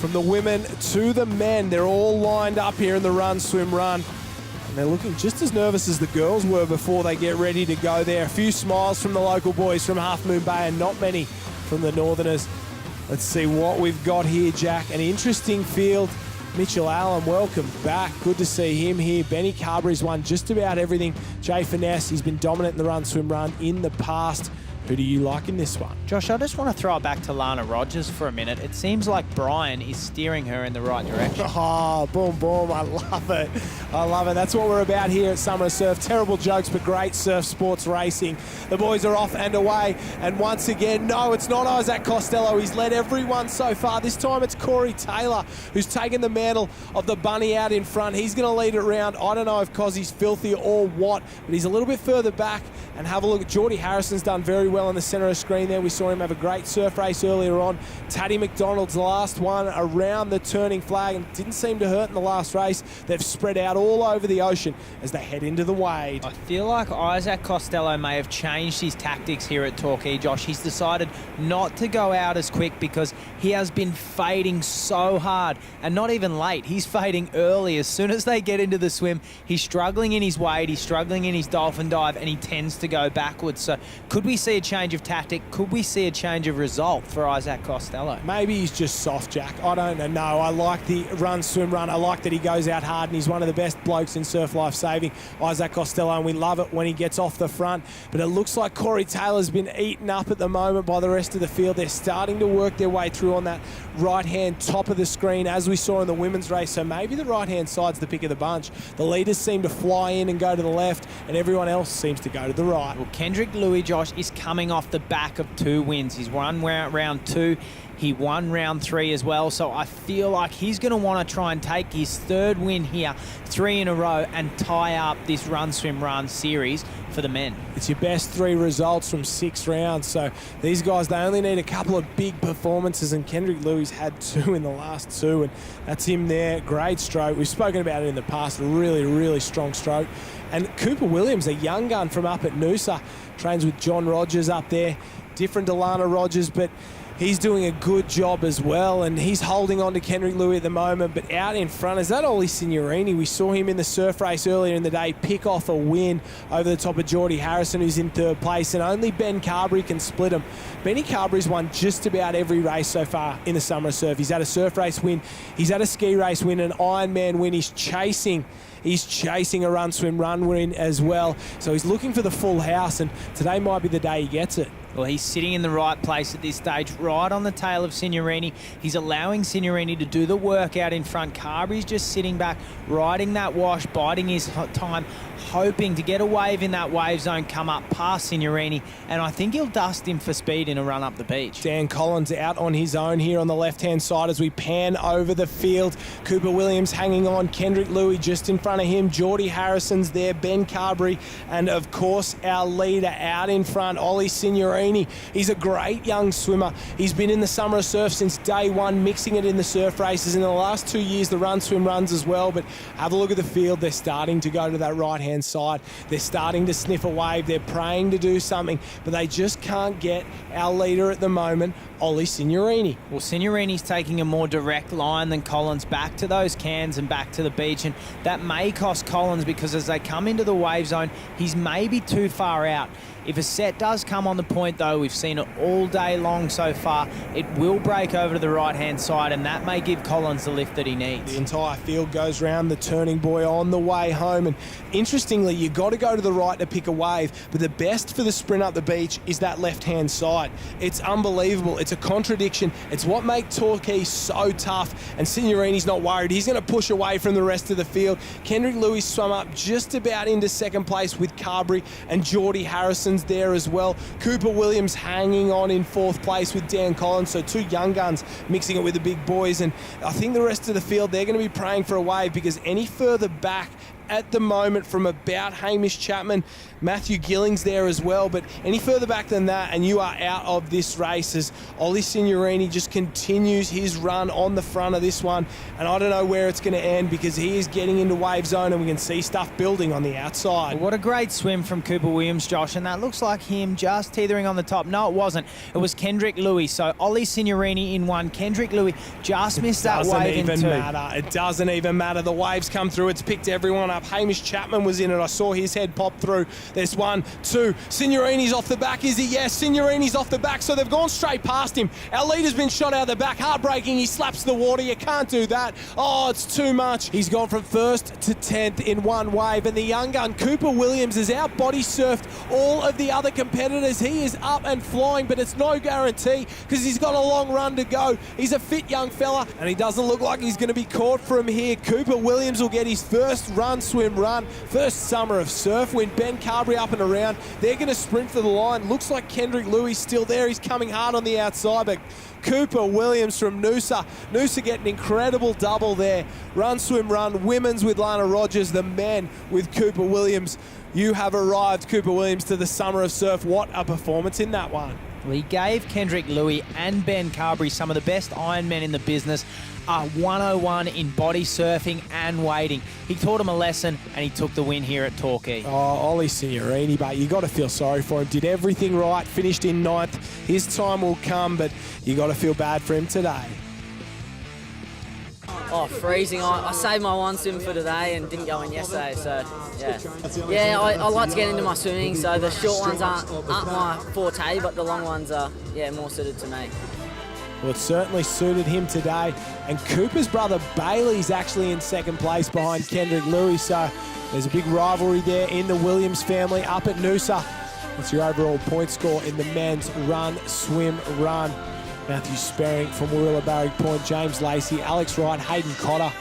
From the women to the men, they're all lined up here in the run, swim, run. And they're looking just as nervous as the girls were before they get ready to go there. A few smiles from the local boys from Half Moon Bay and not many from the Northerners. Let's see what we've got here, Jack. An interesting field. Mitchell Allen, welcome back. Good to see him here. Benny Carberry's won just about everything. Jay Finesse, he's been dominant in the run, swim, run in the past. Who do you like in this one? Josh, I just want to throw it back to Lana Rogers for a minute. It seems like Brian is steering her in the right direction. Oh, boom, boom. I love it. I love it. That's what we're about here at Summer Surf. Terrible jokes, but great surf sports racing. The boys are off and away. And once again, no, it's not Isaac Costello. He's led everyone so far. This time it's Corey Taylor who's taken the mantle of the bunny out in front. He's going to lead it round. I don't know if Cozzy's filthy or what, but he's a little bit further back. And have a look at Geordie Harrison's done very well in the centre of the screen there. We saw him have a great surf race earlier on. Taddy McDonald's last one around the turning flag and didn't seem to hurt in the last race. They've spread out all over the ocean as they head into the wade. I feel like Isaac Costello may have changed his tactics here at Torquay, Josh. He's decided not to go out as quick because he has been fading so hard, and not even late. He's fading early. As soon as they get into the swim, he's struggling in his wade, he's struggling in his dolphin dive, and he tends to go backwards. So could we see a change of tactic? Could we see a change of result for Isaac Costello? Maybe he's just soft, Jack. I don't know. No, I like the run, swim, run. I like that he goes out hard and he's one of the best blokes in surf life saving, Isaac Costello, and we love it when he gets off the front. But it looks like Corey Taylor's been eaten up at the moment by the rest of the field. They're starting to work their way through on that right-hand top of the screen as we saw in the women's race. So maybe the right-hand side's the pick of the bunch. The leaders seem to fly in and go to the left, and everyone else seems to go to the right. Well, Kendrick Louis, Josh, is coming off the back of 2 wins. He's won round 2. He won round 3 as well. So I feel like he's going to want to try and take his 3rd win here, 3 in a row, and tie up this run, swim, run series for the men. It's your best 3 results from 6 rounds. So these guys, they only need a couple of big performances, and Kendrick Louis had 2 in the last 2, and that's him there. Great stroke. We've spoken about it in the past. A really, really strong stroke. And Cooper Williams, a young gun from up at Noosa, trains with John Rogers up there. Different to Lana Rogers, but he's doing a good job as well, and he's holding on to Kendrick Louis at the moment. But out in front, is that Ollie Signorini? We saw him in the surf race earlier in the day pick off a win over the top of Geordie Harrison, who's in 3rd place, and only Ben Carberry can split him. Benny Carberry's won just about every race so far in the summer of surf. He's had a surf race win, he's had a ski race win, an Ironman win. He's chasing a run, swim, run win as well. So he's looking for the full house, and today might be the day he gets it. Well, he's sitting in the right place at this stage, right on the tail of Signorini. He's allowing Signorini to do the work out in front. Carberry's just sitting back, riding that wash, biding his time, hoping to get a wave in that wave zone, come up past Signorini, and I think he'll dust him for speed in a run up the beach. Dan Collins out on his own here on the left-hand side as we pan over the field. Cooper Williams hanging on, Kendrick Louis just in front of him, Geordie Harrison's there, Ben Carberry, and of course our leader out in front, Ollie Signorini. He's a great young swimmer. He's been in the summer of surf since day one, mixing it in the surf races. In the last 2 years, the run, swim, runs as well. But have a look at the field. They're starting to go to that right-hand side. They're starting to sniff a wave. They're praying to do something, but they just can't get our leader at the moment, Ollie Signorini. Well, Signorini's taking a more direct line than Collins back to those cans and back to the beach, and that may cost Collins because as they come into the wave zone, he's maybe too far out. If a set does come on the point, though, we've seen it all day long so far, it will break over to the right-hand side, and that may give Collins the lift that he needs. The entire field goes round the turning buoy on the way home, and interestingly, you've got to go to the right to pick a wave, but the best for the sprint up the beach is that left-hand side. It's unbelievable. It's a contradiction. It's what makes Torquay so tough, and Signorini's not worried. He's going to push away from the rest of the field. Kendrick Louis swum up just about into 2nd place with Carberry, and Geordie Harrison's there as well. Cooper Williams hanging on in 4th place with Dan Collins, so 2 young guns mixing it with the big boys, and I think the rest of the field, they're going to be praying for a wave because any further back at the moment from about Hamish Chapman. Matthew Gilling's there as well, but any further back than that and you are out of this race as Ollie Signorini just continues his run on the front of this one, and I don't know where it's going to end because he is getting into wave zone and we can see stuff building on the outside. What a great swim from Cooper Williams, Josh, and that looks like him just teetering on the top. No, it wasn't. It was Kendrick Louis. So Ollie Signorini in one. Kendrick Louis just missed that wave in two. It doesn't even matter. The waves come through. It's picked everyone up. Hamish Chapman was in it. I saw his head pop through. There's 1, 2. Signorini's off the back. Is he? Yes. Signorini's off the back. So they've gone straight past him. Our leader's been shot out the back. Heartbreaking. He slaps the water. You can't do that. Oh, it's too much. He's gone from 1st to 10th in one wave. And the young gun, Cooper Williams, has out body surfed all of the other competitors. He is up and flying, but it's no guarantee because he's got a long run to go. He's a fit young fella, and he doesn't look like he's going to be caught from here. Cooper Williams will get his first swim run, first summer of surf win. Ben Carberry up and around. They're going to sprint for the line. Looks like Kendrick Louis still there. He's coming hard on the outside, but Cooper Williams from Noosa. Noosa get an incredible double there. Run, swim, run. Women's with Lana Rogers. The men with Cooper Williams. You have arrived, Cooper Williams, to the Summer of Surf. What a performance in that one. Well, he gave Kendrick Louis and Ben Carberry, some of the best Ironmen in the business, a 101 in body surfing and wading. He taught him a lesson and he took the win here at Torquay. Oh, Ollie Signorini, but you got to feel sorry for him. Did everything right, finished in 9th. His time will come, but you got to feel bad for him today. Oh, freezing. I saved my one swim for today and didn't go in yesterday, so yeah. Yeah, I like to get into my swimming, so the short ones aren't my forte, but the long ones are, more suited to me. Well, it certainly suited him today. And Cooper's brother Bailey's actually in 2nd place behind Kendrick Louis, so there's a big rivalry there in the Williams family up at Noosa. That's your overall point score in the men's run, swim, run. Matthew Sperring from Warilla Barrack Point, James Lacey, Alex Wright, Hayden Cotter,